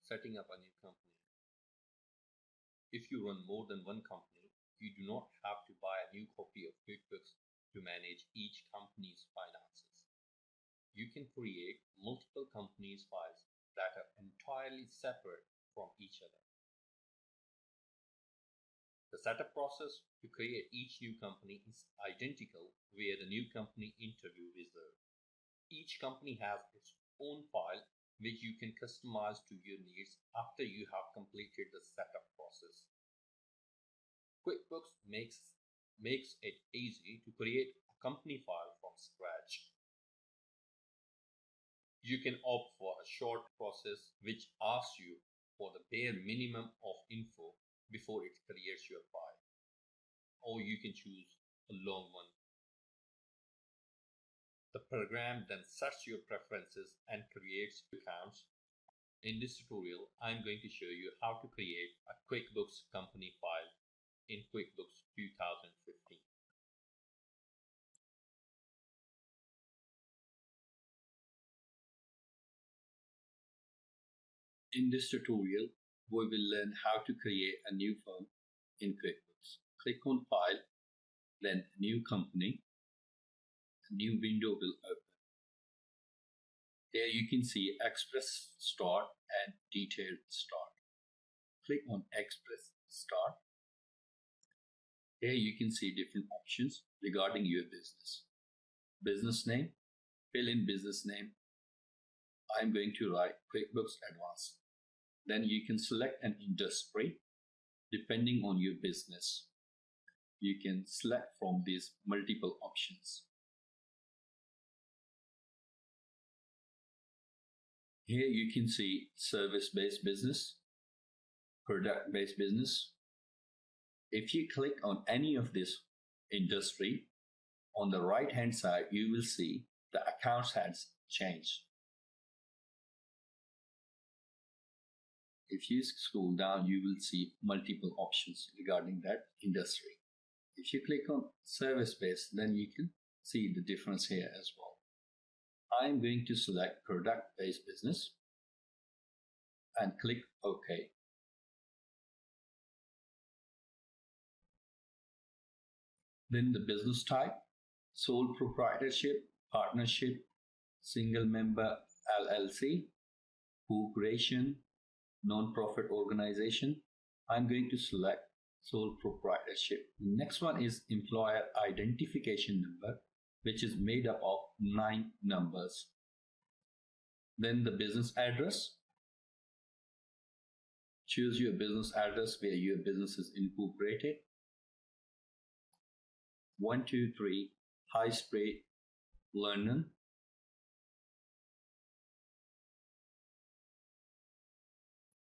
setting up a new company. If you run more than one company, you do not have to buy a new copy of QuickBooks to manage each company's finances. You can create multiple companies' files that are entirely separate from each other. The setup process to create each new company is identical via the new company interview wizard. Each company has its own file which you can customize to your needs after you have completed the setup process. QuickBooks makes it easy to create a company file from scratch. You can opt for a short process which asks you for the bare minimum of info before it creates your file, or you can choose a long one. The program then sets your preferences and creates accounts. In this tutorial, I'm going to show you how to create a QuickBooks company file in QuickBooks 2015. In this tutorial, we will learn how to create a new firm in QuickBooks. Click on File, then New Company. A new window will open. Here you can see Express Start and Detailed Start. Click on Express Start. Here you can see different options regarding your business. Business name, fill in business name. I'm going to write QuickBooks Advanced. Then you can select an industry depending on your business. You can select from these multiple options. Here you can see service-based business, product-based business. If you click on any of this industry, on the right-hand side, you will see the accounts has changed. If you scroll down, you will see multiple options regarding that industry. If you click on service-based, then you can see the difference here as well. I'm going to select product-based business and click OK. Then the business type, sole proprietorship, partnership, single member LLC, corporation, non-profit organization. I'm going to select sole proprietorship. The next one is employer identification number, which is made up of 9 numbers. Then the business address. Choose your business address where your business is incorporated. 123 High Street, London.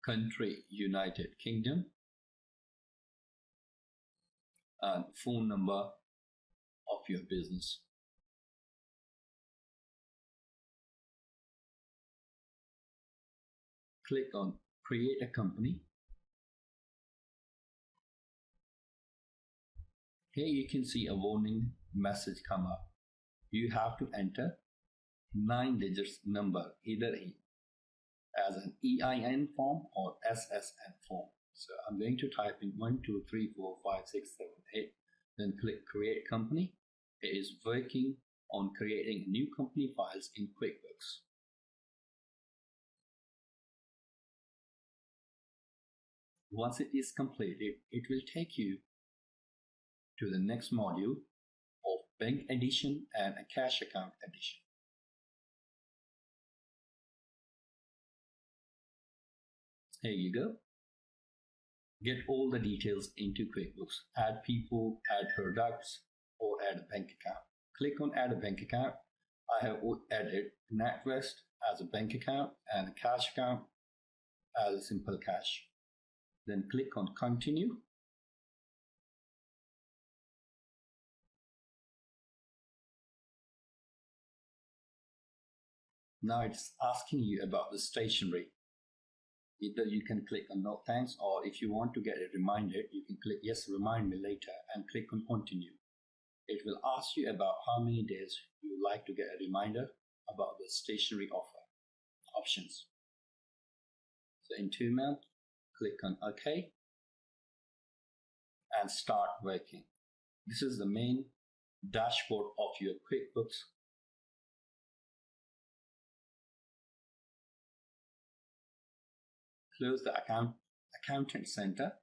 Country, United Kingdom. And phone number of your business. Click on Create a Company. Here you can see a warning message come up. You have to enter 9 digits number either as an EIN form or SSN form. So I'm going to type in 1, 2, 3, 4, 5, 6, 7, 8. Then click Create Company. It is working on creating new company files in QuickBooks. Once it is completed, it will take you to the next module of Bank Edition and a Cash Account Edition. Here you go. Get all the details into QuickBooks. Add people, add products, or add a bank account. Click on Add a Bank Account. I have added NatWest as a bank account and a cash account as a simple cash. Then click on Continue. Now it's asking you about the stationery. Either you can click on No Thanks, or if you want to get a reminder, you can click Yes, remind me later and click on Continue. It will ask you about how many days you would like to get a reminder about the stationery offer options. So in 2 months, click on OK and start working. This is the main dashboard of your QuickBooks. Close the accountant center.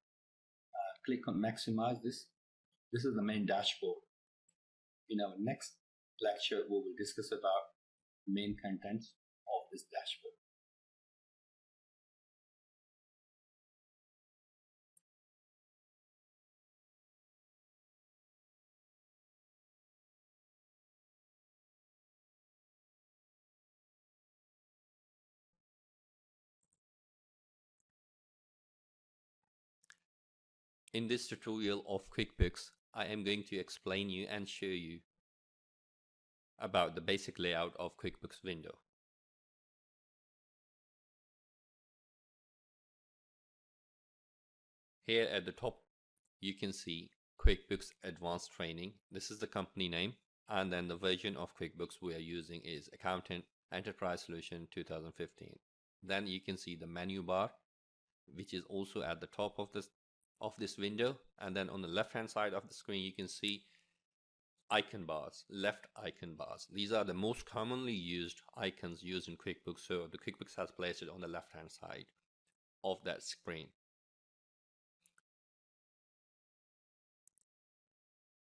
Click on maximize this. This is the main dashboard. In our next lecture, we will discuss about main contents of this dashboard. In this tutorial of QuickBooks, I am going to explain you and show you about the basic layout of QuickBooks window. Here at the top, you can see QuickBooks Advanced Training. This is the company name, and then the version of QuickBooks we are using is Accountant Enterprise Solution 2015. Then you can see the menu bar, which is also at the top of this window, and then on the left hand side of the screen you can see icon bars, left icon bars. These are the most commonly used icons used in QuickBooks, so the QuickBooks has placed it on the left hand side of that screen.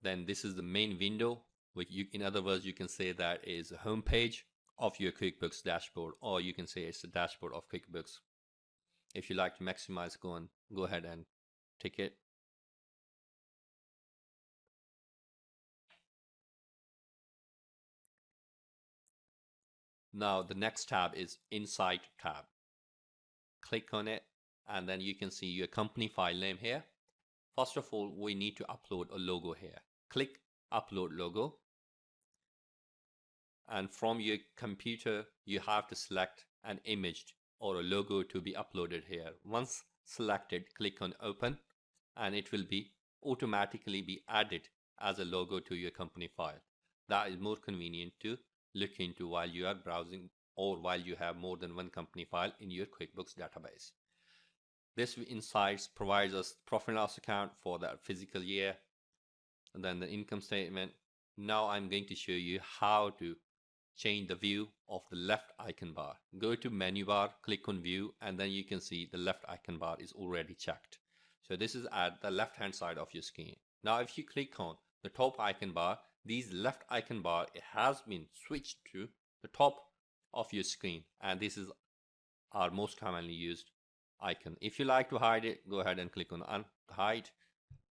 Then this is the main window, which in other words you can say that is a home page of your QuickBooks dashboard, or you can say it's a dashboard of QuickBooks. If you like to maximize, go ahead and tick it. Now the next tab is Insight tab. Click on it and then you can see your company file name here. First of all, we need to upload a logo here. Click Upload Logo. And from your computer, you have to select an image or a logo to be uploaded here. Once selected, click on Open and it will be automatically be added as a logo to your company file. That is more convenient to look into while you are browsing or while you have more than one company file in your QuickBooks database. This Insights provides us profit and loss account for that fiscal year and then the income statement. Now I'm going to show you how to change the view of the left icon bar. Go to menu bar, click on view, and then you can see the left icon bar is already checked. So this is at the left hand side of your screen. Now if you click on the top icon bar, these left icon bar, it has been switched to the top of your screen, and this is our most commonly used icon. If you like to hide it, go ahead and click on hide.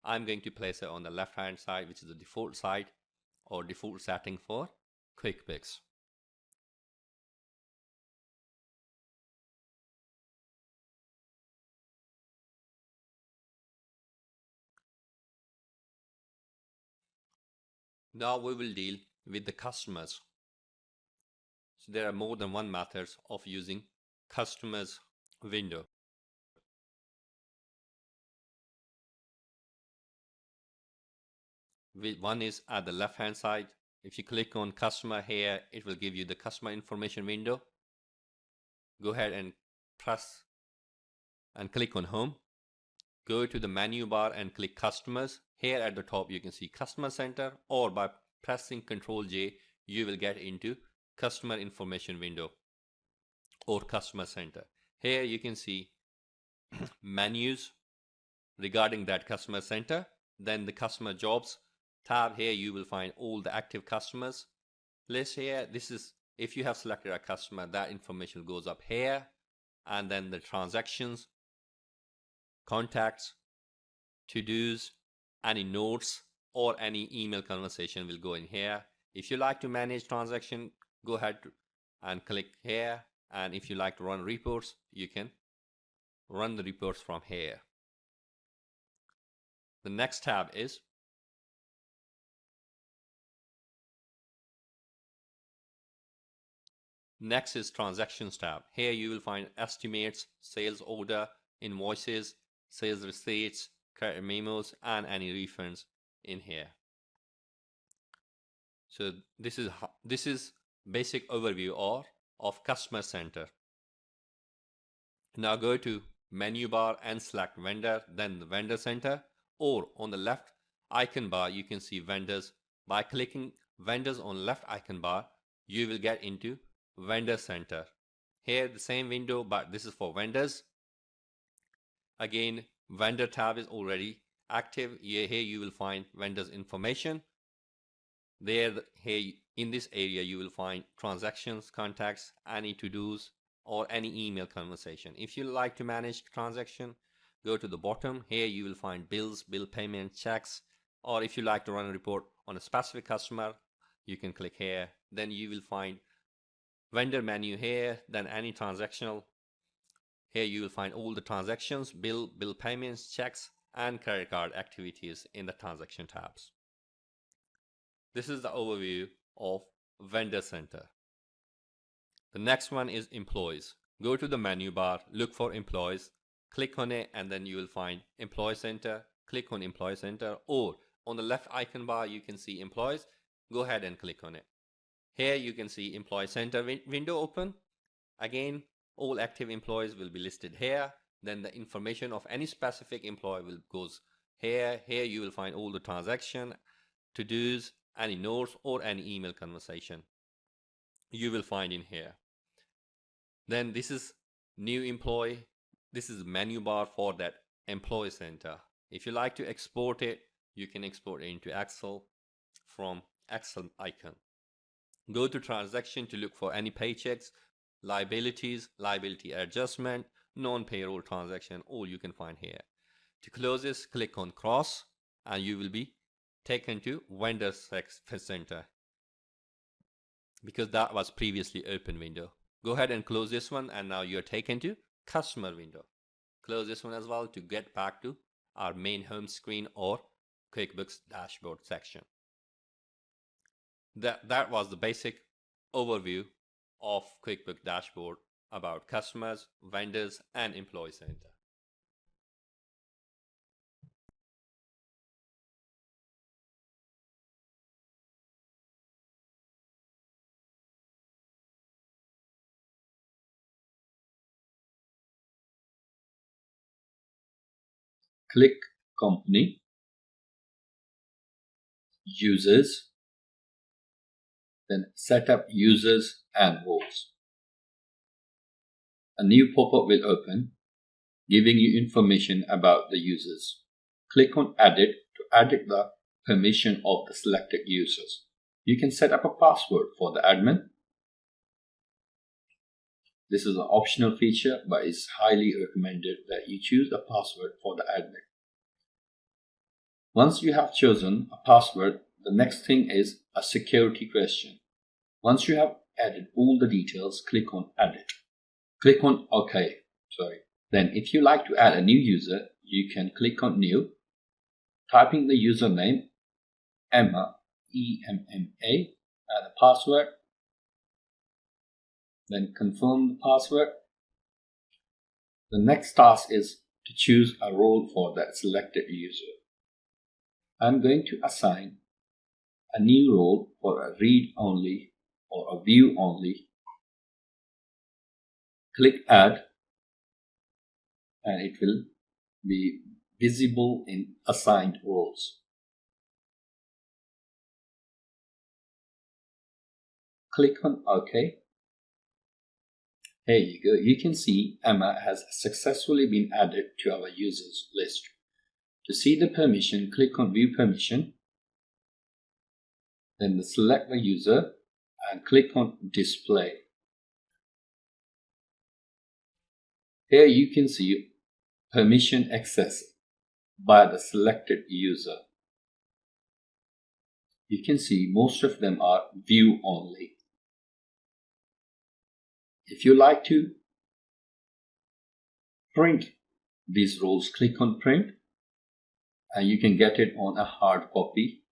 I'm going to place it on the left hand side, which is the default side or default setting for QuickBooks. Now we will deal with the customers. So there are more than one methods of using customers window. One is at the left hand side. If you click on customer here, it will give you the customer information window. Go ahead and press and click on home. Go to the menu bar and click customers. Here at the top you can see customer center, or by pressing Ctrl J you will get into customer information window or customer center. Here you can see menus regarding that customer center. Then the customer jobs tab, here you will find all the active customers list here. This is if you have selected a customer, that information goes up here, and then the transactions, contacts, to-dos, any notes or any email conversation will go in here. If you like to manage transaction, go ahead and click here, and if you like to run reports, you can run the reports from here. The next tab is Transactions tab. Here you will find estimates, sales order, invoices, sales receipts, credit memos, and any refunds in here. So this is basic overview of customer center. Now go to menu bar and select vendor, then the vendor center, or on the left icon bar you can see vendors. By clicking vendors on left icon bar, you will get into vendor center. Here the same window, but this is for vendors. Again, vendor tab is already active. Here you will find vendors information. Here in this area you will find transactions, contacts, any to-dos, or any email conversation. If you like to manage transaction, go to the bottom. Here you will find bills, bill payment, checks, or if you like to run a report on a specific customer, you can click here. Then you will find vendor menu here, then any transactional. Here you will find all the transactions, bill payments, checks, and credit card activities in the transaction tabs. This is the overview of vendor center. The next one is employees. Go to the menu bar, look for employees, click on it, and then you will find employee center. Click on employee center, or on the left icon bar you can see employees. Go ahead and click on it. Here you can see employee center window open. Again, all active employees will be listed here. Then the information of any specific employee goes here. Here you will find all the transaction, to-dos, any notes, or any email conversation you will find in here. Then this is new employee. This is menu bar for that employee center. If you like to export it, you can export it into Excel from Excel icon. Go to transaction to look for any paychecks, liabilities, liability adjustment, non-payroll transaction, all you can find here. To close this, click on cross and you will be taken to vendor center because that was previously open window. Go ahead and close this one, and now you're taken to customer window. Close this one as well to get back to our main home screen or QuickBooks dashboard section. That was the basic overview of QuickBooks dashboard about customers, vendors, and employee center. Click Company, Users, then Set up Users and Roles. A new pop-up will open, giving you information about the users. Click on Edit to edit the permission of the selected users. You can set up a password for the admin. This is an optional feature, but it's highly recommended that you choose a password for the admin. Once you have chosen a password, the next thing is a security question. Once you have added all the details, click on Edit. Click on OK. Then if you like to add a new user, you can click on New, typing the username Emma, E-M-M-A, and the password. Then confirm the password. The next task is to choose a role for that selected user. I'm going to assign a new role for a read only or a view only. Click Add and it will be visible in assigned roles. Click on OK. Here you go. You can see Emma has successfully been added to our users list. To see the permission, click on View Permission. Then select the user and click on Display. Here you can see permission access by the selected user. You can see most of them are view only. If you like to print these roles, click on Print and you can get it on a hard copy.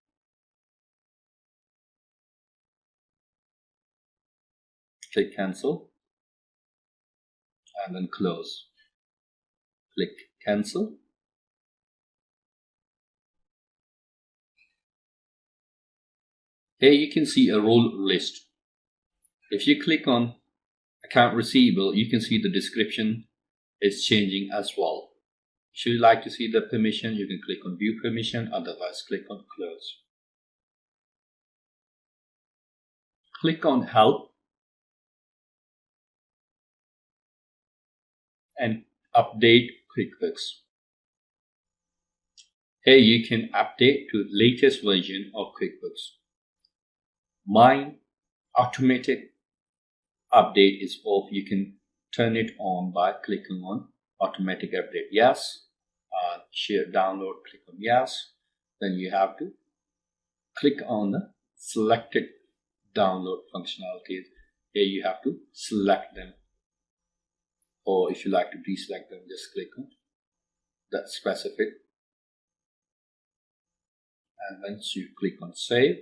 Click Cancel and then Close. Click Cancel. Here you can see a role list. If you click on Account Receivable, you can see the description is changing as well. Should you like to see the permission, you can click on view permission, otherwise click on close. Click on help and update QuickBooks. Here you can update to the latest version of QuickBooks. Mine automatic update is off. You can turn it on by clicking on automatic update. Yes. Share download, click on yes. Then you have to click on the selected download functionalities. Here you have to select them, or if you like to deselect them, just click on that specific, and once you click on save,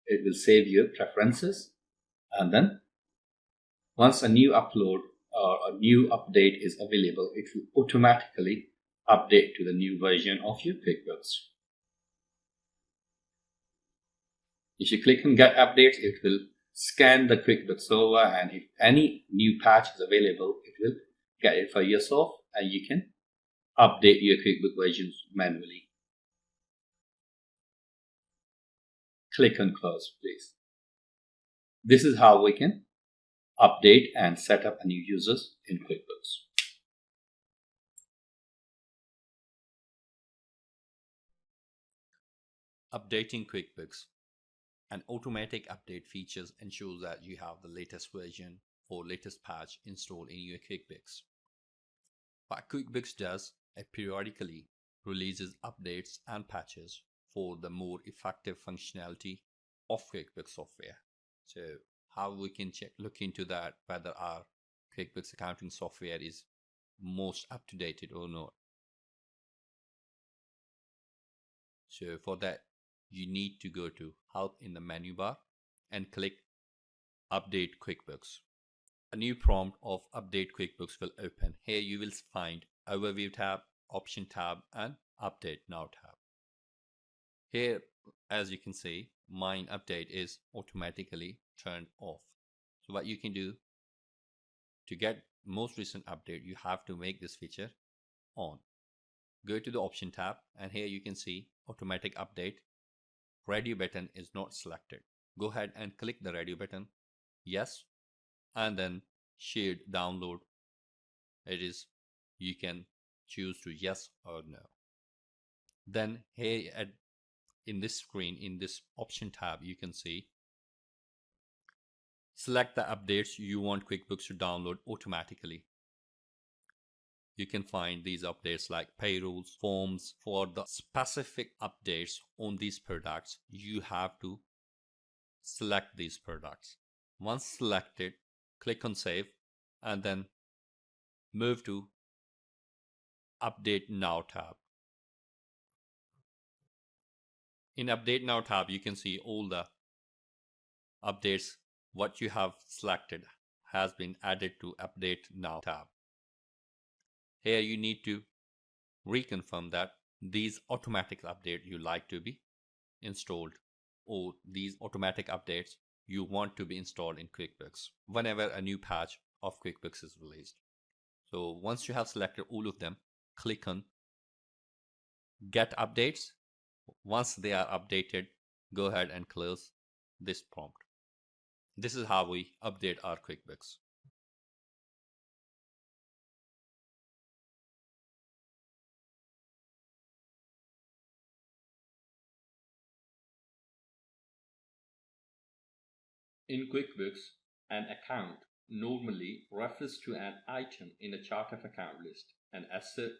it will save your preferences, and then once a new upload or a new update is available, it will automatically update to the new version of your QuickBooks. If you click on get updates, it will scan the QuickBooks server, and if any new patch is available, it will get it for yourself, and you can update your QuickBooks versions manually. Click on close, please. This is how we can update and set up new users in QuickBooks. Updating QuickBooks. An automatic update features ensures that you have the latest version or latest patch installed in your QuickBooks. What QuickBooks does, it periodically releases updates and patches for the more effective functionality of QuickBooks software. So how we can look into that, whether our QuickBooks accounting software is most up to date or not. So for that, you need to go to help in the menu bar and click update QuickBooks. A new prompt of update QuickBooks will open. Here you will find overview tab, option tab, and update now tab. Here, as you can see, mine update is automatically turned off. So what you can do to get most recent update, you have to make this feature on. Go to the option tab, and here you can see automatic update. Radio button is not selected. Go ahead and click the radio button, yes, and then shared download. You can choose to yes or no. Then here in this screen, in this option tab, you can see select the updates you want QuickBooks to download automatically. You can find these updates like payrolls, forms. For the specific updates on these products, you have to select these products. Once selected, click on save, and then move to update now tab. In update now tab, you can see all the updates what you have selected has been added to update now tab. Here you need to reconfirm that these automatic updates you like to be installed, or these automatic updates you want to be installed in QuickBooks whenever a new patch of QuickBooks is released. So once you have selected all of them, click on get updates. Once they are updated, go ahead and close this prompt. This is how we update our QuickBooks. In QuickBooks, an account normally refers to an item in a chart of account list, an asset,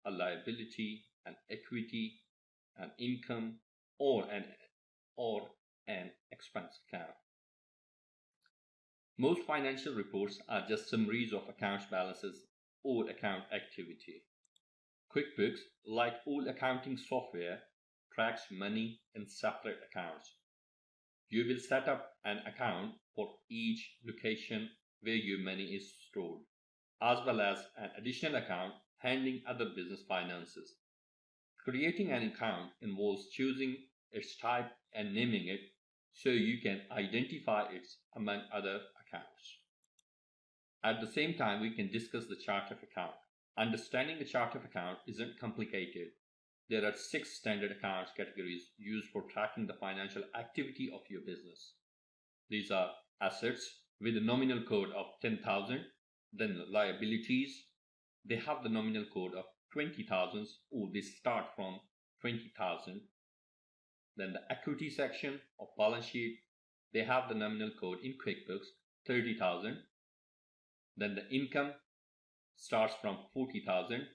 a liability, an equity, an income, or an expense account. Most financial reports are just summaries of account balances or account activity. QuickBooks, like all accounting software, tracks money in separate accounts. You will set up an account for each location where your money is stored, as well as an additional account handling other business finances. Creating an account involves choosing its type and naming it so you can identify it among other accounts. At the same time, we can discuss the chart of account. Understanding a chart of account isn't complicated. There are 6 standard accounts categories used for tracking the financial activity of your business. These are assets with a nominal code of 10,000, then liabilities. They have the nominal code of 20,000 or they start from 20,000. Then the equity section of balance sheet, they have the nominal code in QuickBooks 30,000. Then the income starts from 40,000.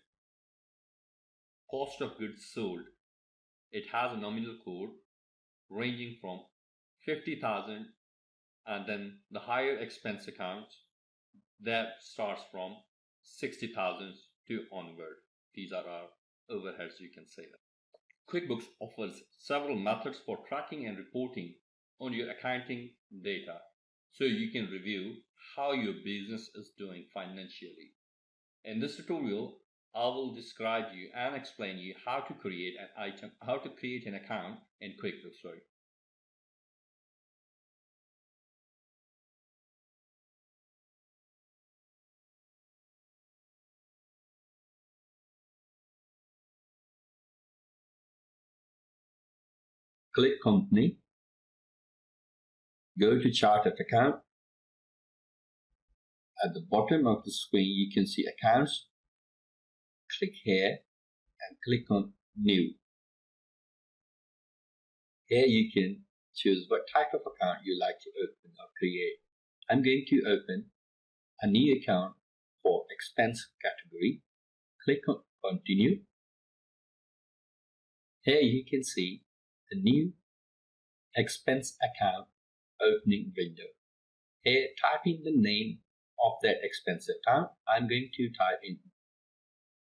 Cost of goods sold, it has a nominal code ranging from 50,000, and then the higher expense accounts that starts from 60,000 to onward. These are our overheads, you can say that. QuickBooks offers several methods for tracking and reporting on your accounting data so you can review how your business is doing financially. In this tutorial, I will describe you and explain you how to create an account in QuickBooks. Click Company, go to Chart of Account. At the bottom of the screen, you can see Accounts. Click here and click on New. Here you can choose what type of account you like to open or create. I'm going to open a new account for expense category. Click on Continue. Here you can see the new expense account opening window. Here, type in the name of that expense account. I'm going to type in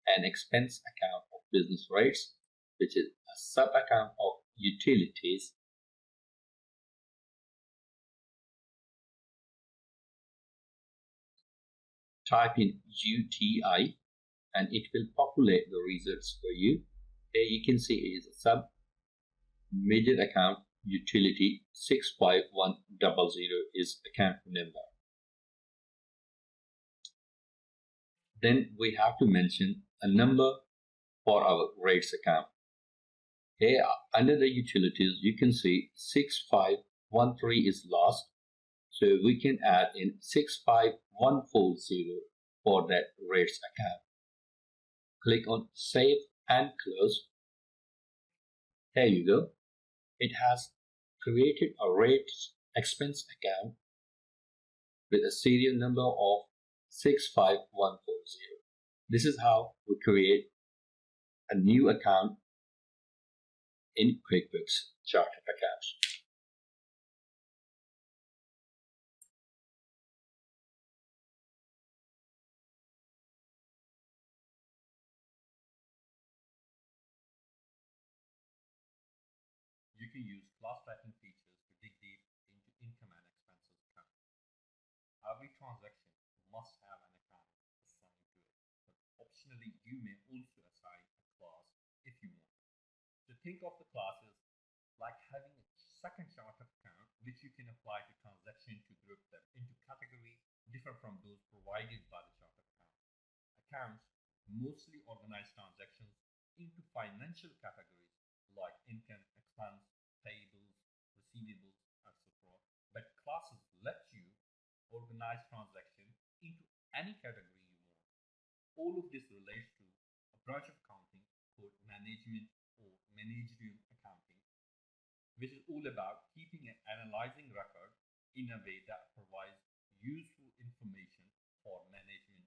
an expense account of business rates, which is a sub-account of utilities. Type in UTI and it will populate the results for you. Here you can see it is a sub major account utility 65100 is account number. Then we have to mention a number for our rates account. Here under the utilities you can see 6513 is lost, so we can add in 65140 for that rates account. Click on Save and Close. There you go. It has created a rates expense account with a serial number of 65140. This is how we create a new account in QuickBooks Chart of Accounts. You can use class tracking features to dig deep into income and expenses account. Every transaction must have an account assigned to it, but optionally you may also assign a class if you want. So think of the classes like having a second chart of account which you can apply to transactions to group them into categories different from those provided by the chart of account. Accounts mostly organize transactions into financial categories like income, expense, payables, receivables, etc. But classes let you organize transactions into any category you want. All of this relates to a branch of accounting called management or managerial accounting, which is all about keeping and analyzing records in a way that provides useful information for management.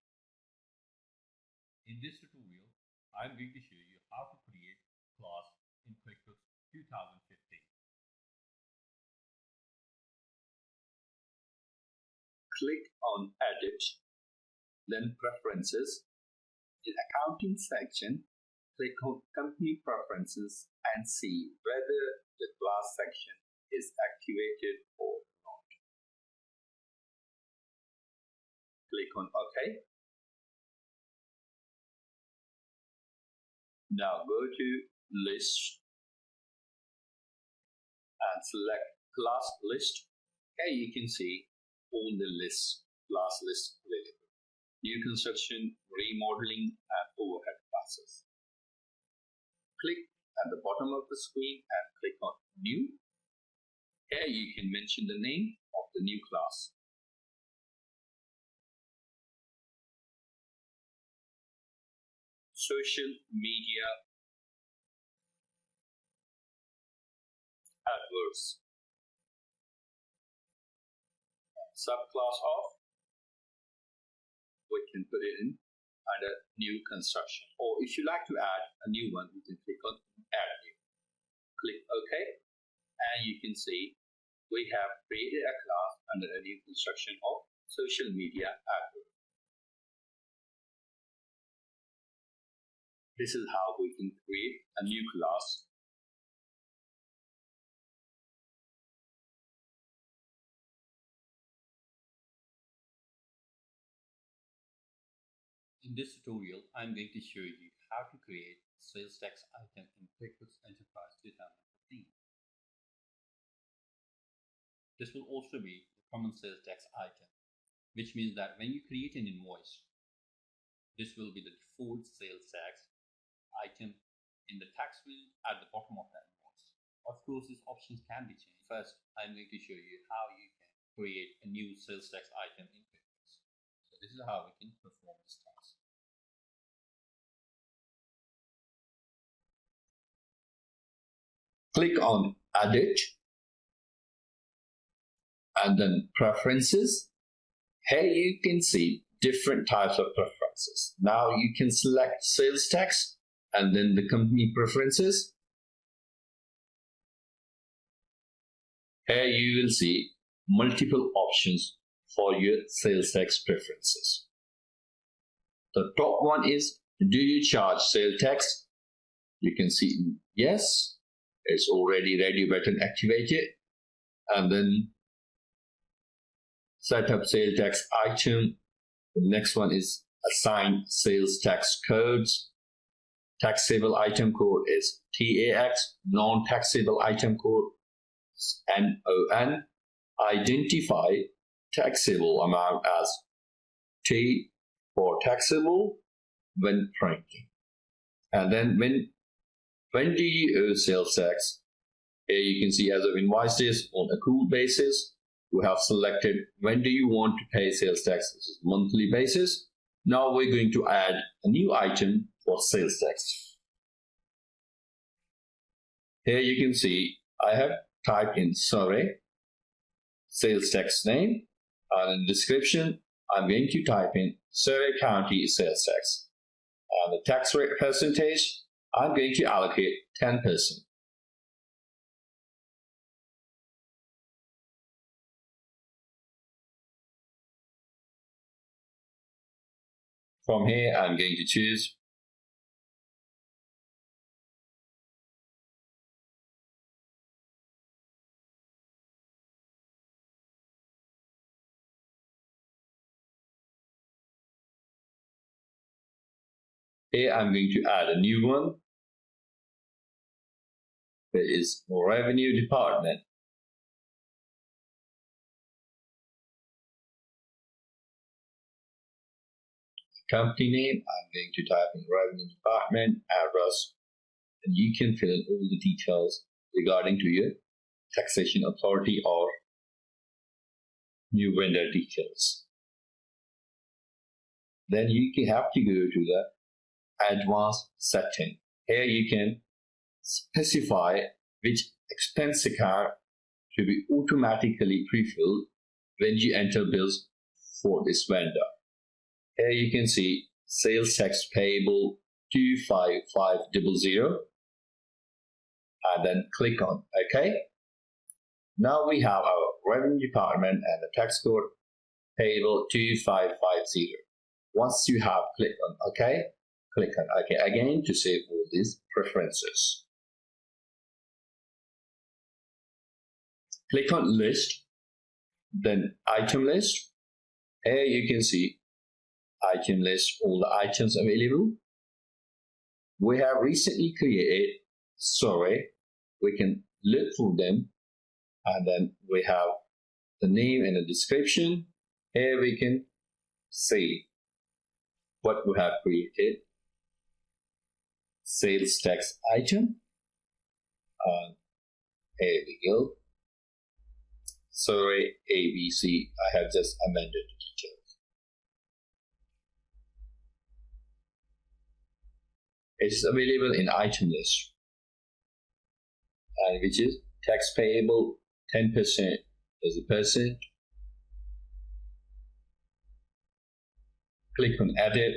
In this tutorial, I'm going to show you how to create class in QuickBooks 2015. Click on Edit, then Preferences. In Accounting section, click on Company Preferences and see whether the class section is activated or not. Click on OK. Now go to List and select Class List. Here you can see all the class lists available. new construction, remodeling, and overhead classes. Click at the bottom of the screen and click on New. Here you can mention the name of the new class. Social media adverts. Subclass of, we can put it in under new construction. Or if you like to add a new one, you can click on Add New. Click OK, and you can see we have created a class under a new construction of social media advert. This is how we can create a new class. In this tutorial, I'm going to show you how to create a sales tax item in QuickBooks Enterprise 2015. This will also be the common sales tax item, which means that when you create an invoice, this will be the default sales tax item in the tax field at the bottom of that invoice. Of course, these options can be changed. First, I'm going to show you how you can create a new sales tax item in QuickBooks. So this is how we can perform this task. Click on Edit and then Preferences. Here you can see different types of preferences. Now you can select sales tax and then the company preferences. Here you will see multiple options for your sales tax preferences. The top one is, do you charge sales tax? You can see yes. It's already ready button activated, and then set up sales tax item. The next one is assign sales tax codes. Taxable item code is TAX, non-taxable item code NON. Identify taxable amount as T for taxable when printing. And then when do you owe sales tax? Here you can see as of invoice days on accrual basis. We have selected when do you want to pay sales tax. This is monthly basis. Now we're going to add a new item for sales tax. Here you can see I have typed in Surrey sales tax name, and in description I'm going to type in Surrey County sales tax, and the tax rate percentage I'm going to allocate 10%. From here, I'm going to choose here. I'm going to add a new one. There is Revenue Department. Company name, I'm going to type in Revenue Department, address, and you can fill in all the details regarding to your taxation authority or new vendor details. Then you have to go to the advanced setting. Here you can specify which expense account to be automatically pre-filled when you enter bills for this vendor. Here you can see sales tax payable 25500, and then click on OK. Now we have our revenue department and the tax code payable 2550. Once you have clicked on OK, click on OK again to save all these preferences. Click on List, then Item List. Here you can see item list, all the items available. We have recently created Surrey. We can look for them, and then we have the name and the description. Here we can see what we have created. Sales tax item. Here we go. Sorry, ABC. I have just amended the details. It is available in item list, and which is tax payable 10% as a percent. Click on edit,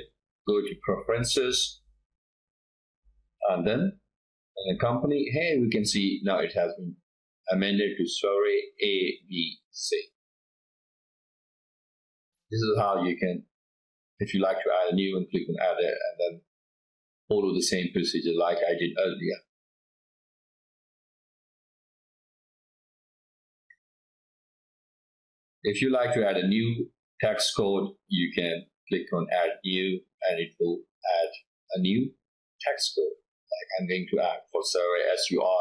go to preferences, and then in the company, here we can see now it has been amended to sorry ABC. This is how you can, if you like to add a new one, click on edit and then follow the same procedure like I did earlier. If you like to add a new tax code, you can click on add new and it will add a new tax code. Like I'm going to add for sorry SUR,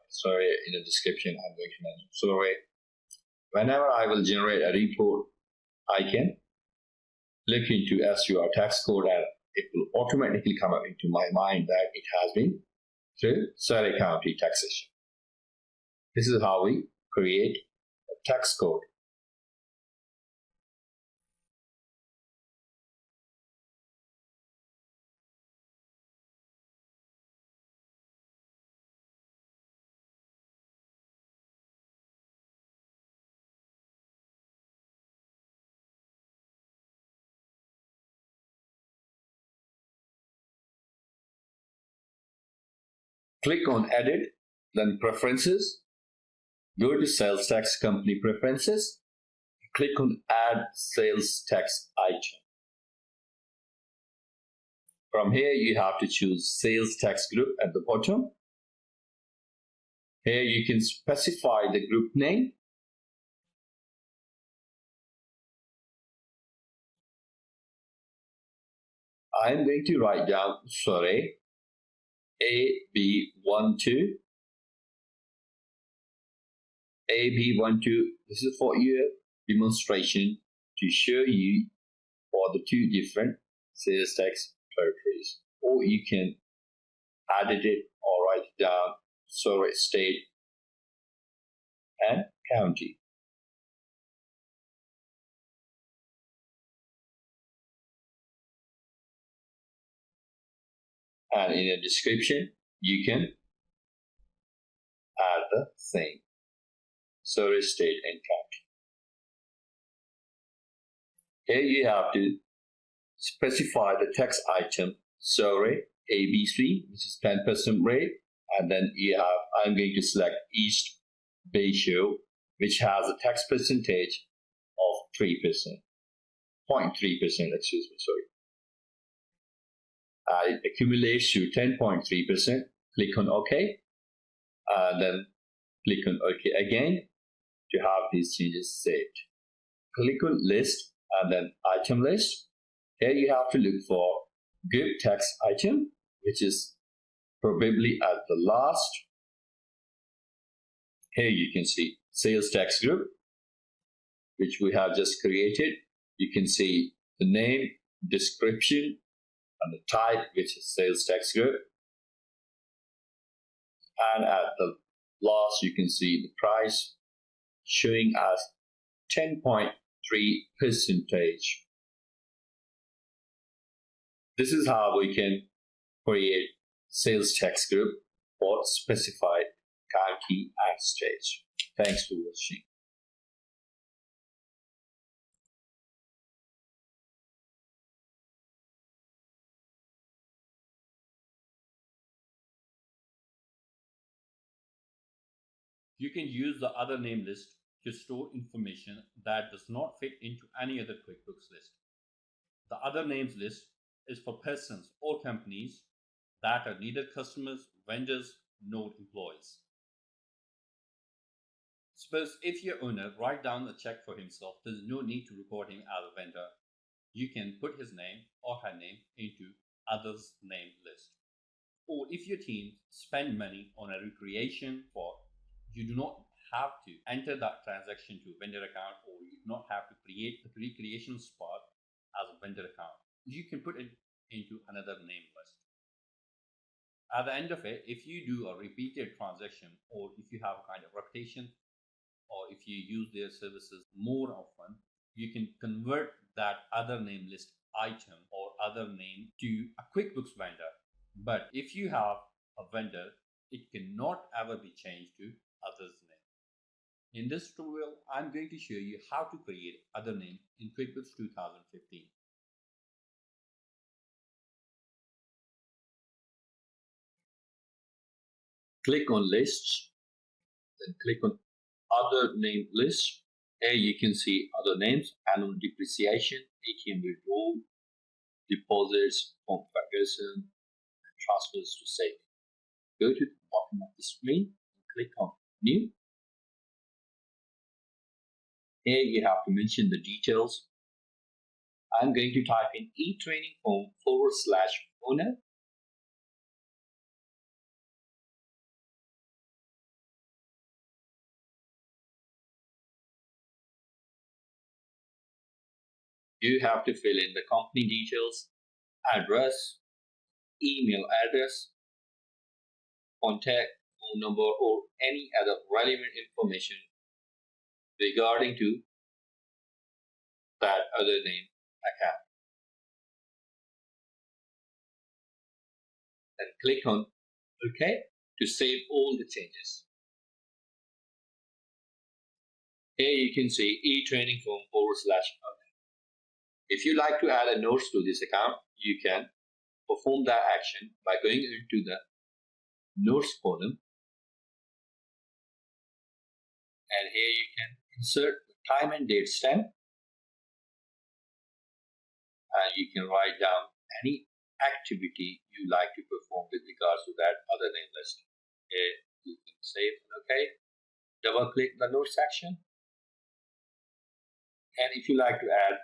sorry in the description I'm going to mention sorry. Whenever I will generate a report, I can look into SUR tax code and it will automatically come up into my mind that it has been through Surrey County taxation. This is how we create a tax code. Click on edit, then preferences, go to sales tax company preferences, click on add sales tax item. From here you have to choose sales tax group at the bottom. Here you can specify the group name. I am going to write down sorry AB12. AB12, this is for your demonstration to show you for the two different sales tax territories. Or you can edit it or write it down, sorry, state and county. And in the description, you can add the same, sorry, state and county. Here you have to specify the tax item, sorry, ABC, which is 10% rate, and then you have, I'm going to select East Bayshore, which has a tax percentage of 3%, 0.3%, excuse me, sorry. It accumulates to 10.3%. Click on OK, and then click on OK again to have these changes saved. Click on list and then item list. Here you have to look for group tax item, which is probably at the last. Here you can see sales tax group, which we have just created. You can see the name, description, and the type, which is sales tax group. And at the last, you can see the price showing as 10.3%. This is how we can create sales tax group for specified county and state. Thanks for watching. You can use the other name list to store information that does not fit into any other QuickBooks list. The other names list is for persons or companies that are neither customers, vendors, nor employees. Suppose if your owner write down a check for himself, there's no need to record him as a vendor. You can put his name or her name into others name list. Or if your team spend money on a recreation for, you do not have to enter that transaction to a vendor account, or you do not have to create the recreation spot as a vendor account. you can put it into another name list. At the end of it, if you do a repeated transaction, or if you have a kind of reputation, or if you use their services more often, you can convert that other name list item or other name to a QuickBooks vendor. But if you have a vendor, it cannot ever be changed to others name. In this tutorial, I'm going to show you how to create other name in QuickBooks 2015. Click on lists, then click on other name list. Here you can see other names: annual depreciation, ATM withdrawal, deposits, home vacation, and transfers to save. Go to the bottom of the screen and click on new. Here you have to mention the details. I'm going to type in eTrainingForm/owner. You have to fill in the company details, address, email address, contact phone number, or any other relevant information regarding to that other name account. Then click on OK to save all the changes. Here you can see eTrainingForm/owner. If you like to add a notes to this account, you can perform that action by going into the notes column, and here you can insert the time and date stamp, and you can write down any activity you like to perform with regards to that other name list. Here you can save and OK. Double click the notes section, and if you like to add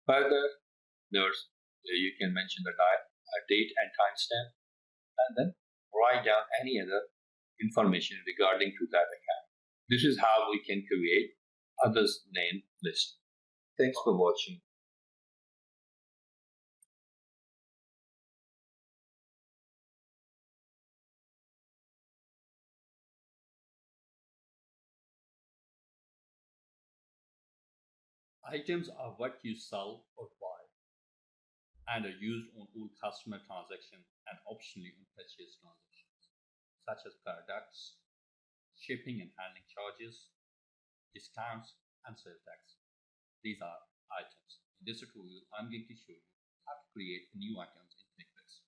further notes, you can mention the date and timestamp, and then write down any other information regarding to that account. This is how we can create others name list. Thanks for watching. Items are what you sell or buy and are used on all customer transactions and optionally on purchase transactions, such as products, shipping and handling charges, discounts, and sales tax. These are items. In this tutorial, I'm going to show you how to create new items in QuickBooks.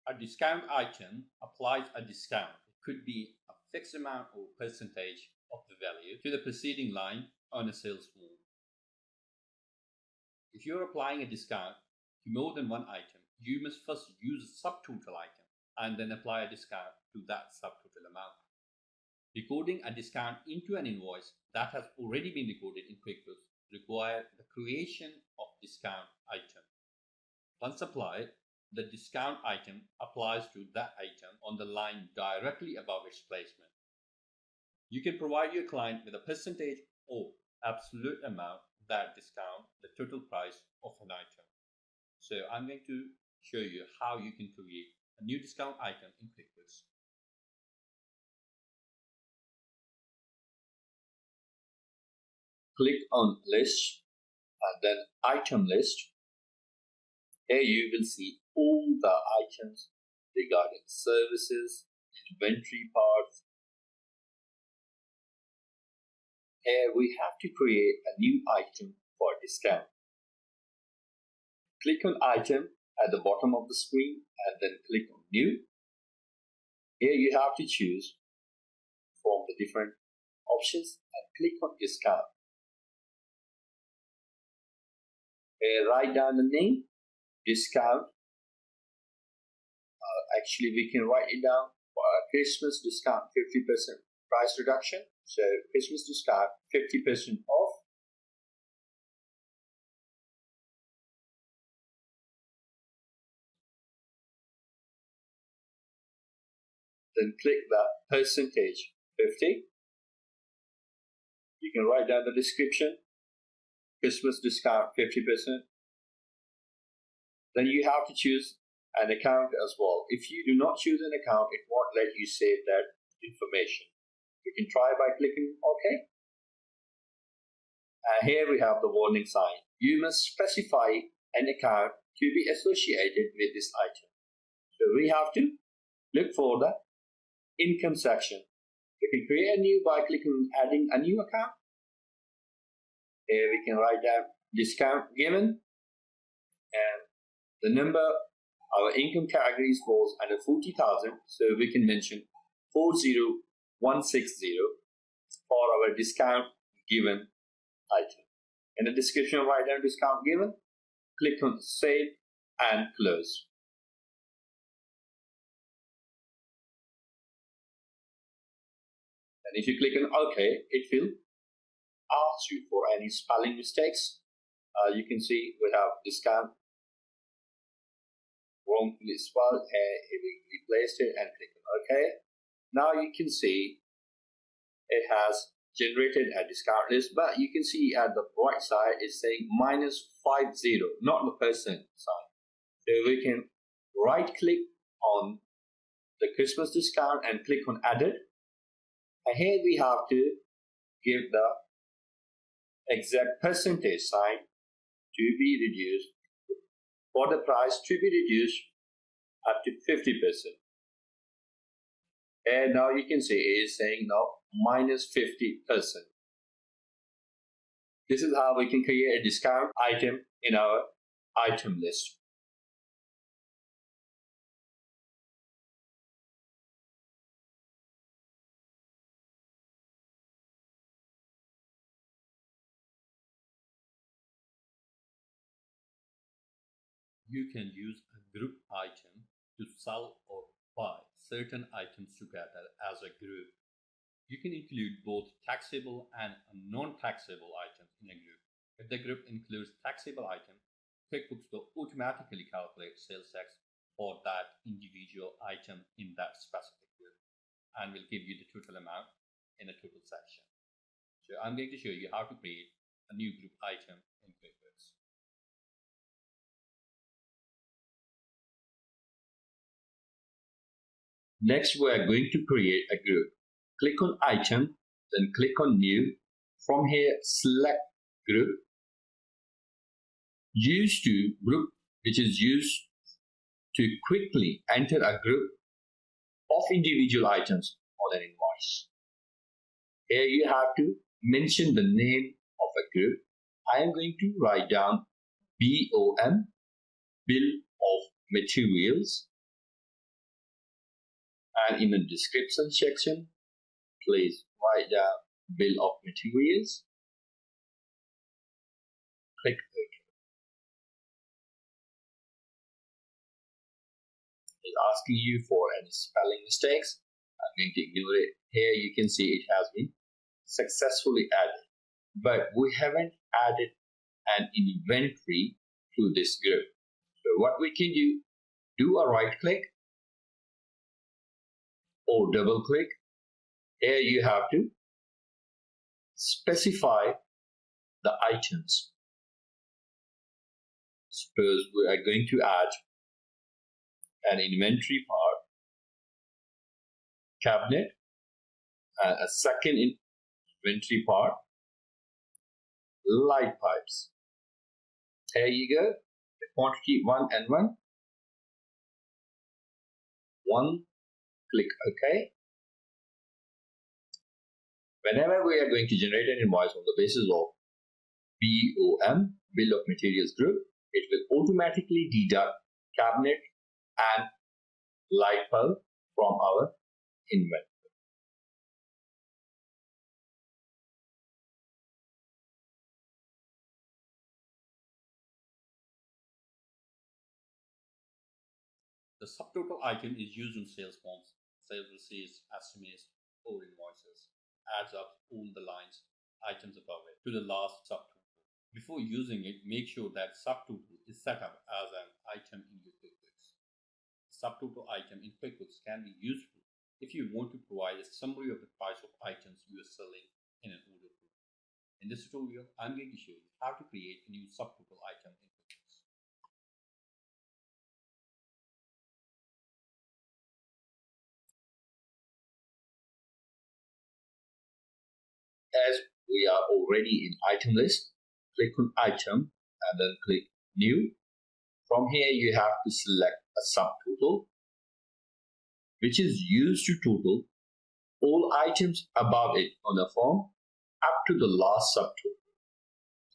A discount item applies a discount. It could be a fixed amount or percentage of the value to the preceding line on a sales form. If you're applying a discount to more than one item, you must first use a subtotal item and then apply a discount to that subtotal amount. Recording a discount into an invoice that has already been recorded in QuickBooks requires the creation of discount item. Once applied, the discount item applies to that item on the line directly above its placement. You can provide your client with a percentage or absolute amount that discount the total price of an item. So I'm going to show you how you can create a new discount item in QuickBooks. Click on list and then item list. Here you will see all the items regarding services, inventory parts. Here we have to create a new item for discount. Click on item at the bottom of the screen and then click on new. Here you have to choose from the different options and click on discount. Here write down the name, discount. Actually we can write it down for Christmas discount 50% price reduction. So Christmas discount 50% off. Then click the percentage 50. You can write down the description. Christmas discount 50%, then you have to choose an account as well. If you do not choose an account, it won't let you save that information. You can try by clicking OK. And here we have the warning sign. You must specify an account to be associated with this item. So we have to look for the income section. We can create a new by clicking adding a new account. Here we can write down discount given, and the number, our income category falls under 40,000, so we can mention 40160 for our discount given item. In the description, write down discount given, click on save and close. And if you click on OK, it will ask you for any spelling mistakes. You can see we have discount wrongfully spelled. Here we replaced it and click on OK. Now you can see it has generated a discount list, but you can see at the right side it's saying -50, not the percent sign. So we can right click on the Christmas discount and click on added. And here we have to give the exact percentage sign to be reduced, for the price to be reduced up to 50%. And now you can see it is saying now -50%. This is how we can create a discount item in our item list. You can use a group item to sell or buy certain items together as a group. You can include both taxable and non-taxable items in a group. If the group includes taxable items, QuickBooks will automatically calculate sales tax for that individual item in that specific group and will give you the total amount in a total section. So I'm going to show you how to create a new group item in QuickBooks. Next, we are going to create a group. Click on item, then click on new. From here, select group. Use to group, which is used to quickly enter a group of individual items on an invoice. Here you have to mention the name of a group. I am going to write down BOM, Bill of Materials. And in the description section, please write down Bill of Materials. Click OK. It's asking you for any spelling mistakes. I'm going to ignore it. Here you can see it has been successfully added. But we haven't added an inventory to this group. So what we can do a right click or double click. Here you have to specify the items. Suppose we are going to add an inventory part, cabinet, and a second inventory part, light pipes. There you go. The quantity 1 and 1. 1. Click OK. Whenever we are going to generate an invoice on the basis of BOM, Bill of Materials group, it will automatically deduct cabinet and light bulb from our inventory. The subtotal item is used in sales forms, sales receipts, estimates, or invoices. Adds up all the lines, items above it to the last subtotal. Before using it, make sure that subtotal is set up as an item in your QuickBooks. Subtotal item in QuickBooks can be useful if you want to provide a summary of the price of items you are selling in an order flow. In this tutorial, I'm going to show you how to create a new subtotal item in QuickBooks. As we are already in item list, click on item and then click new. From here, you have to select a subtotal, which is used to total all items above it on the form up to the last subtotal,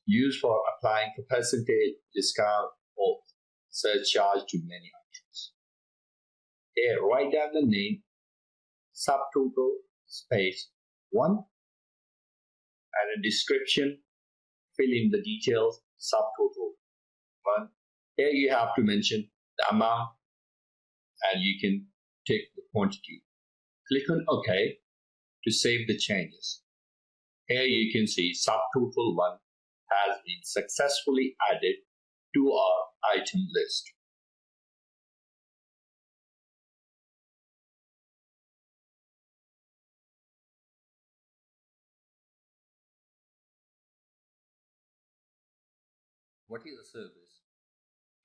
used for applying for percentage, discount, or surcharge to many items. Here, write down the name, subtotal, space 1, and a description, fill in the details, subtotal 1. Here you have to mention the amount and you can take the quantity. Click on OK to save the changes. Here you can see subtotal 1 has been successfully added to our item list. What is a service?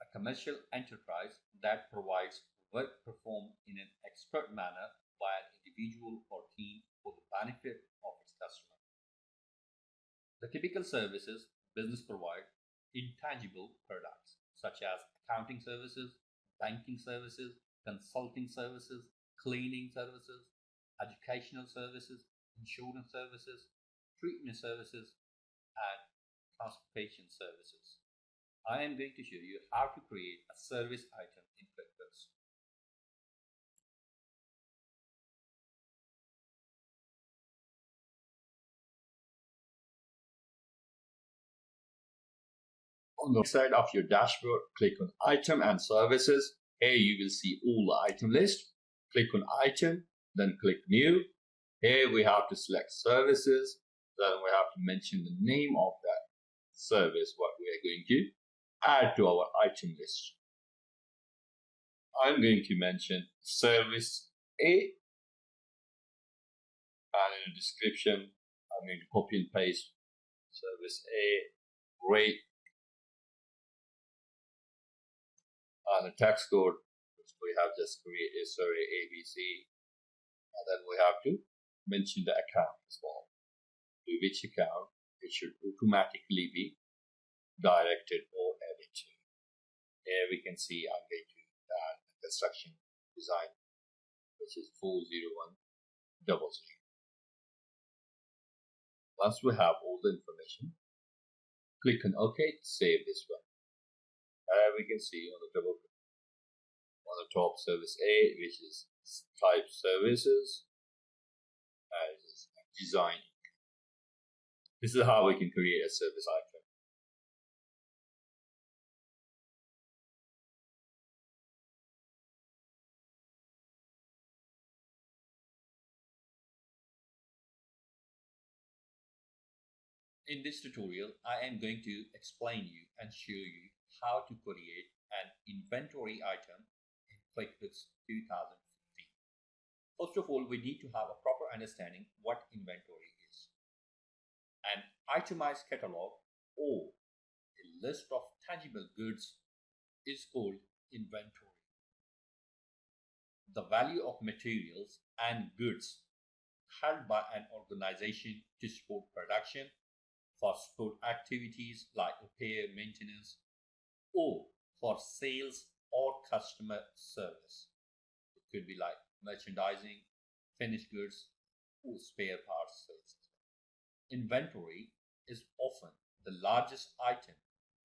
A commercial enterprise that provides work performed in an expert manner by an individual or team for the benefit of its customer. The typical services business provide intangible products such as accounting services, banking services, consulting services, cleaning services, educational services, insurance services, treatment services, and transportation services. I am going to show you how to create a service item in QuickBooks. On the side of your dashboard, click on Item and Services. Here you will see all the item list. Click on Item, then click New. Here we have to select Services. Then we have to mention the name of that service, what we are going to add to our item list. I'm going to mention Service A, and in the description, I'm going to copy and paste Service A, rate, and the tax code, which we have just created, sorry, ABC, and then we have to mention the account as well. To which account it should automatically be directed or added to. Here we can see I'm going to add a construction design, which is 40100. Once we have all the information, click on OK to save this one. We can see on the top service A, which is type services, and design. This is how we can create a service item. In this tutorial, I am going to explain you and show you how to create an inventory item in QuickBooks 2015. First of all, we need to have a proper understanding what inventory is. An itemized catalog or a list of tangible goods is called inventory. The value of materials and goods held by an organization to support production, for support activities like repair, maintenance, or for sales or customer service. It could be like merchandising, finished goods, or spare parts sales. Inventory is often the largest item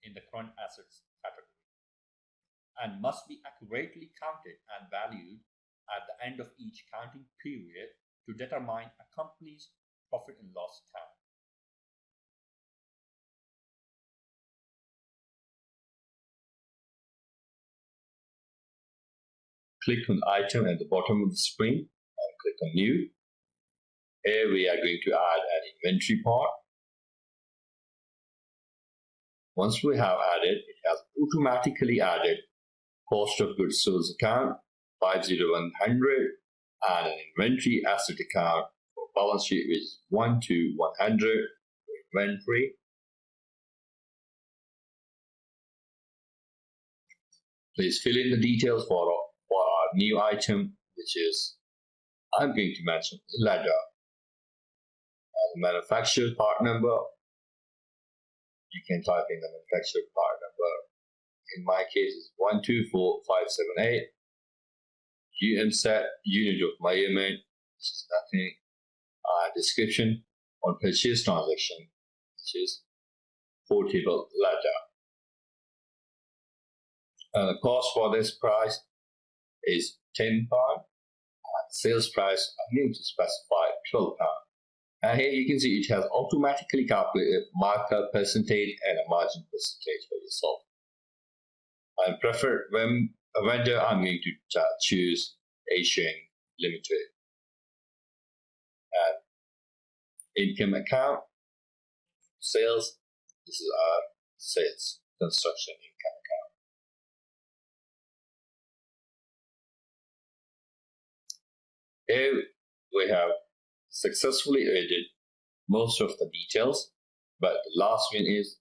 in the current assets category and must be accurately counted and valued at the end of each counting period to determine a company's profit and loss account. Click on Item at the bottom of the screen and click on New. Here we are going to add an inventory part. Once we have added, it has automatically added cost of goods sold account 50100 and an inventory asset account for balance sheet which is 1 to 100, inventory. Please fill in the details for our new item, which is, I'm going to mention ladder. Manufacturer part number, you can type in the manufacturer part number. In my case, it's 124578. UM set, unit of measurement, which is nothing. Description on purchase transaction, which is portable ladder. The cost for this price is £10. Sales price, I'm going to specify £12. And here you can see it has automatically calculated markup percentage and a margin percentage for yourself. I prefer when a vendor, I'm going to choose Asian Limited. And income account, sales, this is our sales construction income account. Here we have successfully added most of the details, but the last one is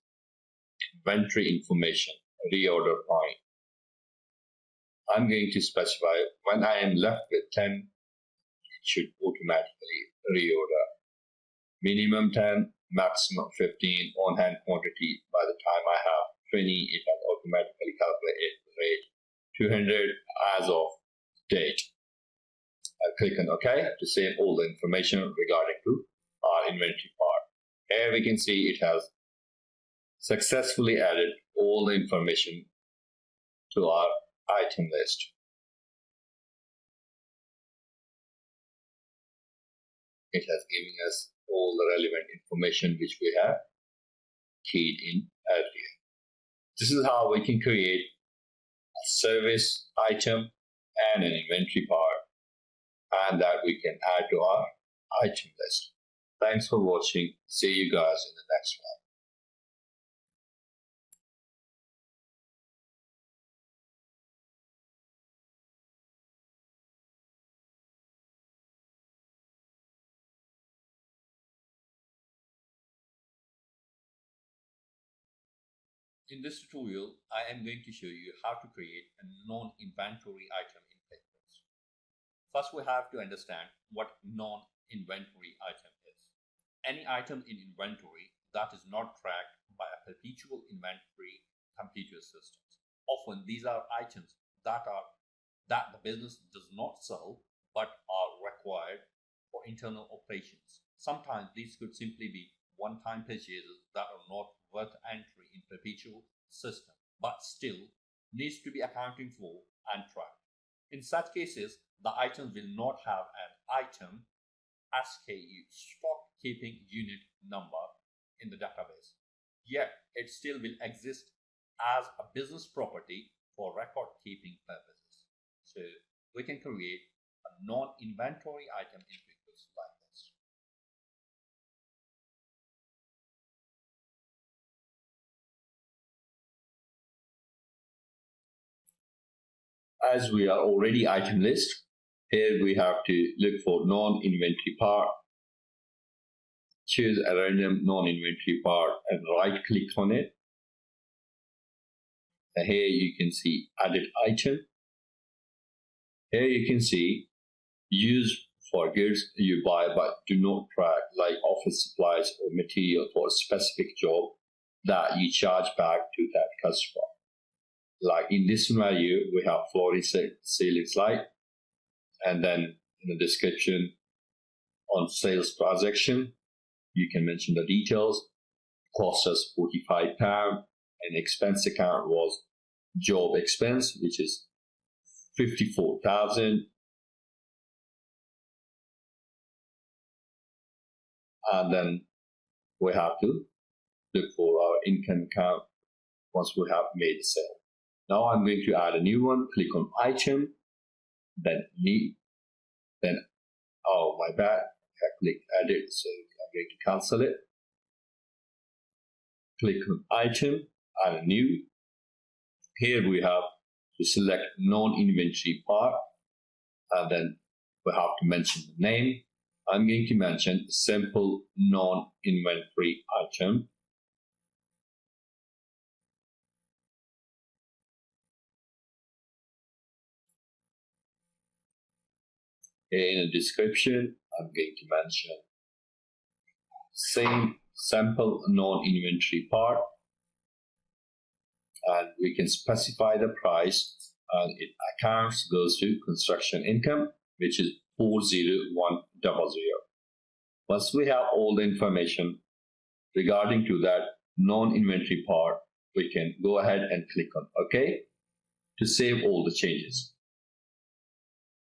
inventory information, reorder point. I'm going to specify when I am left with 10, it should automatically reorder. Minimum 10, maximum 15 on hand quantity. By the time I have 20, it has automatically calculated the rate 200 as of date. I click on OK to save all the information regarding to our inventory part. Here we can see it has successfully added all the information to our item list. It has given us all the relevant information which we have keyed in earlier. This is how we can create a service item and an inventory part, and that we can add to our item list. Thanks for watching. See you guys in the next one. In this tutorial, I am going to show you how to create a non-inventory item in QuickBooks. First, we have to understand what non-inventory item is. Any item in inventory that is not tracked by a perpetual inventory computer systems. Often these are items that the business does not sell but are required for internal operations. Sometimes these could simply be one-time purchases that are not worth entry in perpetual system, but still needs to be accounted for and tracked. In such cases, the items will not have an item SKU, stock keeping unit number, in the database. Yet it still will exist as a business property for record keeping purposes. So we can create a non-inventory item in QuickBooks like this. As we are already item list, here we have to look for non-inventory part, choose a random non-inventory part and right click on it. And here you can see added item. Here you can see used for goods you buy but do not track, like office supplies or material for a specific job that you charge back to that customer. Like in this scenario, we have flooring ceiling slide, and then in the description on sales transaction, you can mention the details. Cost us £45, and expense account was job expense, which is 54,000. And then we have to look for our income account once we have made the sale. Now I'm going to add a new one. Click on item, then oh my bad, I clicked edit, so I'm going to cancel it. Click on item, add a new. Here we have to select non-inventory part, and then we have to mention the name. I'm going to mention simple non-inventory item. In the description, I'm going to mention same sample non-inventory part, and we can specify the price, and it accounts goes to construction income, which is 40100. Once we have all the information regarding to that non-inventory part, we can go ahead and click on OK to save all the changes.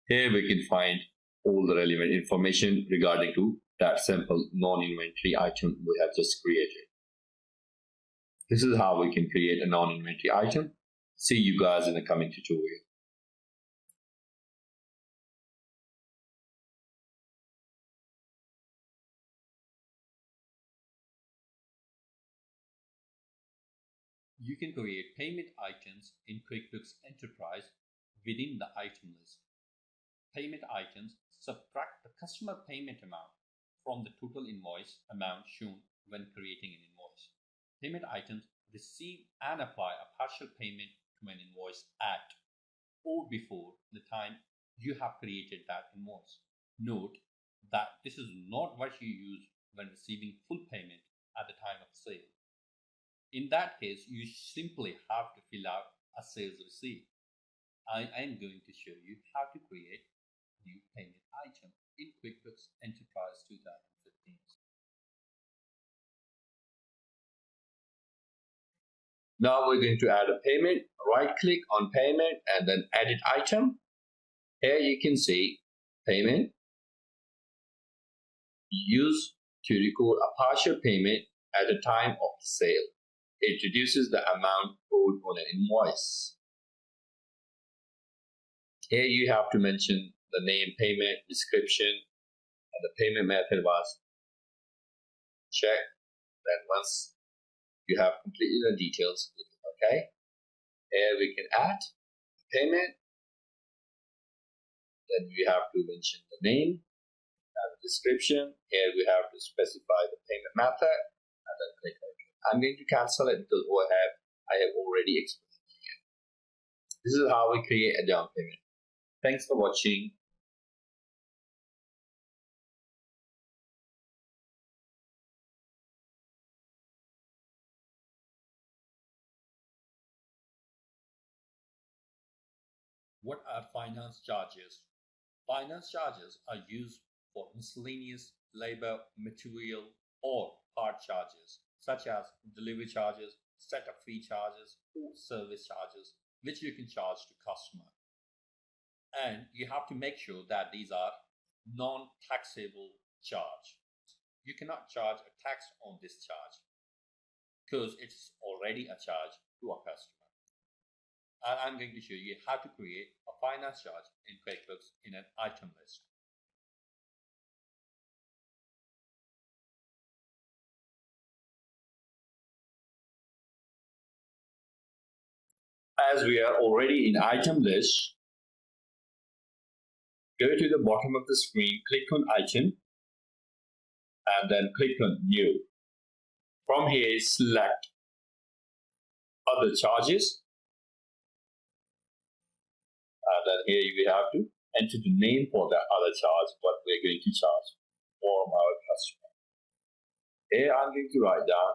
Here we can find all the relevant information regarding to that simple non-inventory item we have just created. This is how we can create a non-inventory item. See you guys in the coming tutorial. You can create payment items in QuickBooks Enterprise within the item list. Payment items subtract the customer payment amount from the total invoice amount shown when creating an invoice. Payment items receive and apply a partial payment to an invoice at or before the time you have created that invoice. Note that this is not what you use when receiving full payment at the time of sale. In that case, you simply have to fill out a sales receipt. I am going to show you how to create a new payment item in QuickBooks Enterprise 2015. Now we're going to add a payment. Right click on payment and then edit item. Here you can see payment. Use to record a partial payment at the time of the sale. It reduces the amount owed on an invoice. Here you have to mention the name, payment, description, and the payment method was check. Then once you have completed the details, okay. Here we can add payment. Then we have to mention the name and the description. Here we have to specify the payment method and then click OK. I'm going to cancel it because I have already explained it here. This is how we create a down payment. Thanks for watching. What are finance charges? Finance charges are used for miscellaneous labor, material, or part charges, such as delivery charges, setup fee charges, or service charges, which you can charge to customer. And you have to make sure that these are non-taxable charge. You cannot charge a tax on this charge because it's already a charge to a customer. And I'm going to show you how to create a finance charge in QuickBooks in an item list. As we are already in item list, go to the bottom of the screen, click on item, and then click on new. From here, select other charges. And then here you have to enter the name for the other charge, what we're going to charge from our customer. Here I'm going to write down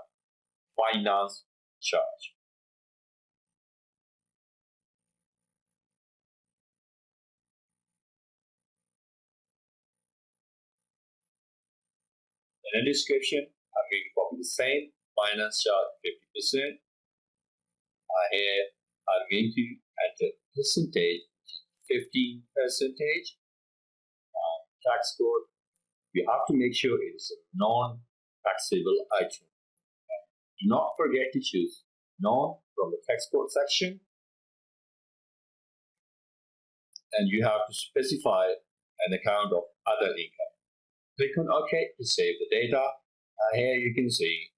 finance charge. In the description, I'm going to copy the same finance charge 50%. Here I'm going to enter percentage 15%. Tax code, you have to make sure it is a non-taxable item. Do not forget to choose non from the tax code section, and you have to specify an account of other income. Click on OK to save the data, and here you can see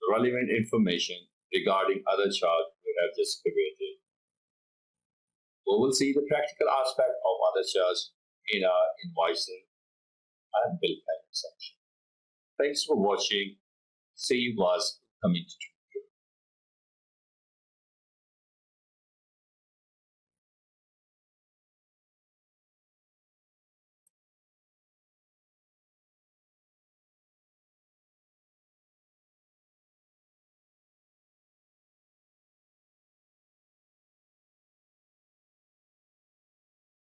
the relevant information regarding other charge we have just created. We will see the practical aspect of other charge in our invoicing and bill payment section. Thanks for watching. See you guys coming to